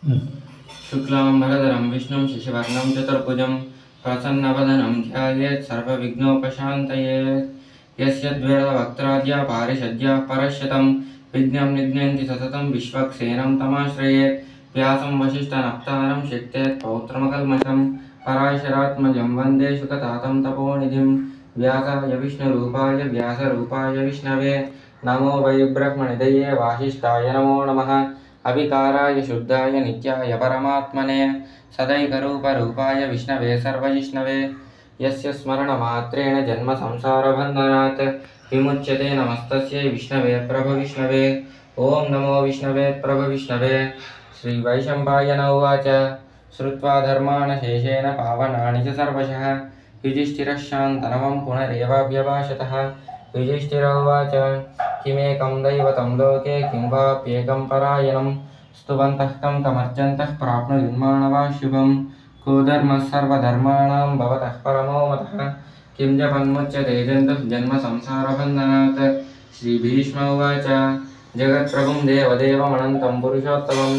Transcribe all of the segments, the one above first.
शुक्लांबरधरं विष्णुं शशिवर्णं चतुर्भुजं प्रसन्नवदनं ध्यायेत् सर्वविघ्नोपशान्तये। यस्य द्वैरवक्त्राद्या पारिषद्या परश्यतं विघ्नं निघ्नन्ति सततं विश्वक्सेनं तमाश्रयेत्। व्यासं वसिष्ठनप्तारं शक्तेत् पौत्रमकल्मषं पराशरात्मजं वन्दे शुकतातं तपोनिधिं। व्यासाय विष्णुरूपाय व्यासरूपाय विष्णवे नमो वै ब्रह्मनिधये वासिष्ठाय नमो नमः। अविकाराय शुद्धाय नित्याय परमात्मने सदैकरूपरूपाय विष्णवे सर्वजिष्णवे यस्य स्मरणमात्रेण जन्म संसारबन्धनात् विमुच्यते नमस्तस्यै विष्णवे प्रभविष्णवे। ओं नमो विष्णवे प्रभविष्णवे। श्रीवैशम्पायन उवाच श्रुत्वा धर्मान् शेषेण पावनानि च सर्वशः युधिष्ठिरः शान्तनवं पुनरेवाभ्यभाषतः। युधिष्ठिर उवाच किमेकं दैवतं लोके किं वाप्येकं परायणं स्तुवन्तः कं कमर्जन्तः प्राप्नुयुन्मानवा शुभं। को धर्मः सर्वधर्माणां भवतः परमो मतः किं जपन्मुच्यते जन्तुः जन्म संसारबन्धनात्। श्रीभीष्म उवाच जगत्प्रभुं देवदेवमनन्तं पुरुषोत्तमं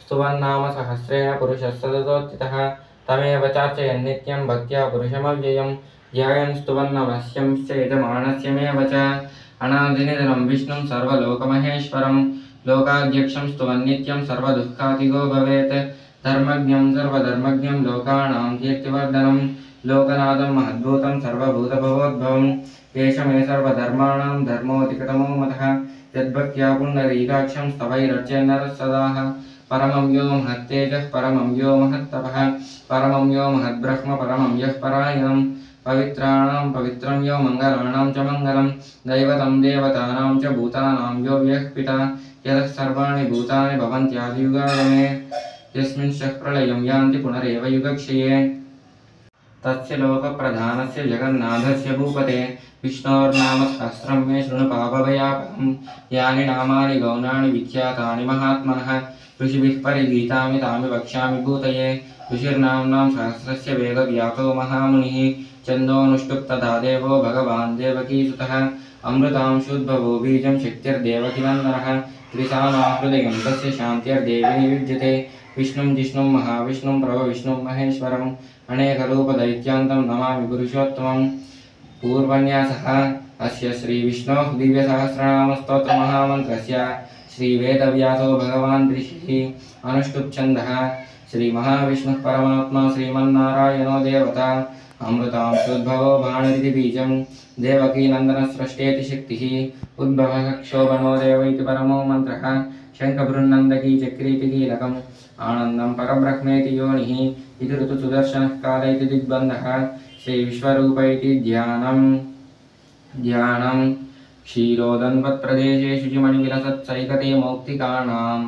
स्तुवन्नाम सहस्रेण पुरुषः सततोत्थितः तमेव चार्चयन् नित्यं भक्त्या पुरुषमव्ययं ध्यायन् स्तुवन्नमस्यंश्च यजमानस्य मे वच। अनादिनिधनं विष्णुं सर्वलोकमहेश्वरं लोकाध्यक्षं स्तुवन्नित्यं सर्वदुःखातिगो भवेत्। धर्मज्ञं सर्वधर्मज्ञं लोकानां कीर्तिवर्धनं लोकनाथं महद्भूतं सर्वभूतभवोद्भवम्। एष मे सर्वधर्माणां धर्मोऽधिकतमो मतः यद्भक्त्या पुण्डरीकाक्षं स्तवैरर्चयन्नरः सदाः। परमं यो महत्तेजः परमं यो महत्तपः परमं यो महद्ब्रह्म परमं यः परायणं पवित्राणां पवित्रं यो मङ्गलानां च मङ्गलं दैवतं देवतानां च भूतानां यो व्यः पिता यतः सर्वाणि भूतानि भवन्त्यादियुगागमे यस्मिंश्च प्रलयं यान्ति पुनरेव युगक्षये। तस्य लोकप्रधानस्य जगन्नाथस्य भूपते विष्णोर्नाम सहस्रं मे शृणु पापभयापहं। यानि नामानि गौणानि विख्यातानि महात्मनः ऋषिभिः परिगीतानि तानि वक्ष्यामि भूतये। ऋषिर्नाम्नां सहस्रस्य वेदव्यासो महामुनिः छन्दोऽनुष्टुप् तथा देवो भगवान् देवकीसुतः। अमृतांशुद्भवो बीजं शक्तिर्देवकीनन्दनः त्रिसामाहृदयं तस्य शान्तिर्देवी युज्यते। विष्णुं जिष्णुं महाविष्णुं प्रभविष्णुं महेश्वरम् अनेकरूपदैत्यान्तं नमामि पुरुषोत्तमम्। पूर्वन्यासः अस्य श्रीविष्णोः दिव्यसहस्रनामस्तोत्रमहामन्त्रस्य श्रीवेदव्यासो भगवान् ऋषिः अनुष्टुप् श्रीमहाविष्णुः परमात्मा श्रीमन्नारायणो देवता अमृतांशोद्भवो भाणरिति बीजं देवकीनन्दनस्रष्टेति शक्तिः उद्भवः क्षोभनो देव इति परमो मन्त्रः शङ्खभृन्नन्दकी चक्रीति कीलकम् आनन्दं परब्रह्मेति योनिः इति ऋतुसुदर्शनः काल इति दिग्बन्धः श्रीविश्वरूप इति ध्यानं क्षीरोदन्वत्प्रदेशे शुचिमणिविलसत्सैकते मौक्तिकानां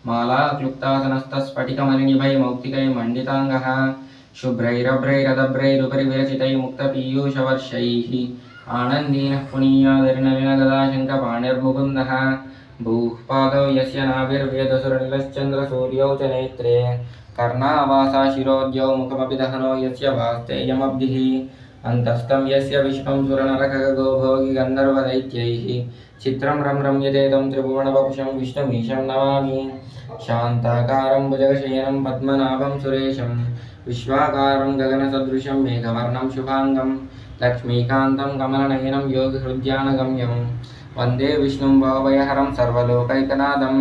मालाक्लुप्तासनस्तस्फटिकमणिनिभै मौक्तिकै मण्डिताङ्गः शुभ्रैरभ्रैरदभ्रैरुपरि विरचितै मुक्तपीयूषवर्षैः आनन्दीनः पुनीयादरिणलिनगदाशङ्खपाणिर्मुकुन्दः। भूः पादौ यस्य नाभिर्वेदसुरनिलश्चन्द्रसूर्यौ च नेत्रे कर्णावासा शिरोद्यौ मुखमपि दहनो यस्य भास्तेयमब्धिः अन्तस्तं यस्य विश्वं सुरनरखगो भोगि गन्धर्वदैत्यैः चित्रं रम्यतेदं त्रिभुवनवपुषं विष्णुमीशं नमामि। शान्ताकारं भुजगशयनं पद्मनाभं सुरेशं विश्वाकारं गगनसदृशं मेघवर्णं शुभाङ्गं लक्ष्मीकान्तं कमलनयनं योगिहृद्यानगम्यं वन्दे विष्णुं भवभयहरं सर्वलोकैकनाथं।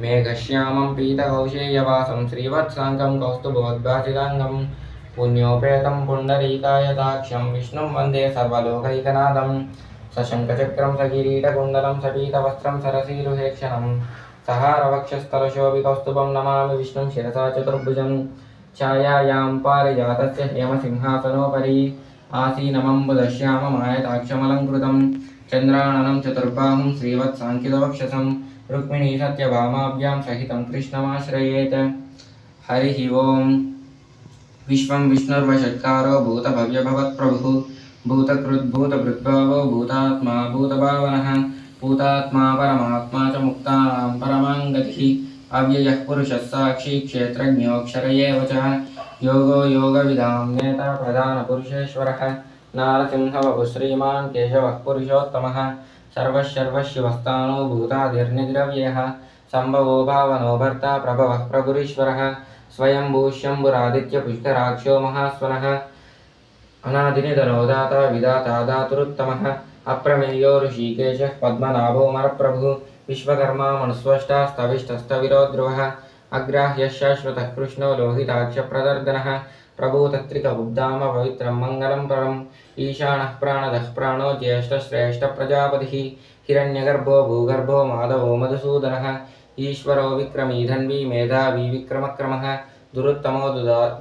मेघश्यामं पीतकौशेयवासं श्रीवत्साङ्गं कौस्तुभोद्भासिताङ्गं पुण्योपेतं पुण्डरीकायताक्षं विष्णुं वन्दे सर्वलोकैकनाथं। सशङ्खचक्रं सकिरीटकुण्डलं सपीतवस्त्रं सरसीरुहेक्षणं सहारवक्षस्थलशोभिकौस्तुभं नमामि विष्णुं शिरसा चतुर्भुजं। छायायां पारिजातस्य हेमसिंहासनोपरि आसीनमम्बुदश्याममायताक्षमलङ्कृतं चन्द्राननं चतुर्बाहुं श्रीवत्साङ्कितवक्षसं रुक्मिणी सत्यभामाभ्यां सहितं कृष्णमाश्रयेत्। हरिः ओम्। विश्वं विष्णुर्वषट्कारो भूतभव्यभवत्प्रभुः भूतकृद्भूतभृद्भावो भूतात्मा भूतभावनः भूतात्मा परमात्मा च मुक्तानां परमाङ्गतिः अव्ययः पुरुषः साक्षी क्षेत्रज्ञोऽक्षर एव च योगो योगविदां नेता प्रधानपुरुषेश्वरः नारसिंहवपुः श्रीमान् केशवः पुरुषोत्तमः सर्वशर्वशिवस्थानो भूतादिर्निद्रव्यः संभवो भावनो भर्ता प्रभवः प्रभुरीश्वरः स्वयंभू शम्भुरादित्य पुष्कराक्षो महास्वनः अनादिनिधनो दाता विधाता धातुरुत्तमः अप्रमेयो ऋषिकेशः पद्मनाभो मरप्रभुः विश्वकर्मा मनुस्वष्टा स्तविष्टस्तविरो ध्रुवः अग्राह्यः शाश्वतः कृष्णो लोहिताक्षप्रदर्दनः प्रभूतत्रिकबुद्धाम पवित्रं मङ्गलं परम् ईशानः प्राणदः प्राणो ज्येष्ठश्रेष्ठप्रजापतिः हिरण्यगर्भो भूगर्भो माधवो मधुसूदनः ईश्वरो विक्रमी धन्वी मेधावी विक्रमक्रमः दुरुत्तमो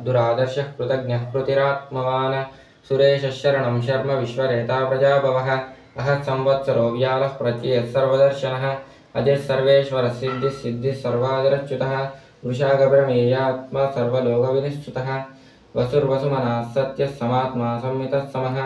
दुरादर्शः कृतज्ञः कृतिरात्मवान् सुरेशः शरणं शर्म विश्वरेता प्रजाभवः अहः संवत्सरो व्यालः प्रत्ययः सर्वदर्शनः अजः सर्वेश्वरः सिद्धिः सिद्धिः सर्वादरच्युतः वृषागप्रमेयात्मा सर्वलोकविनिश्चितः वसुर्वसुमनः सत्यः समात्मा संमितः समः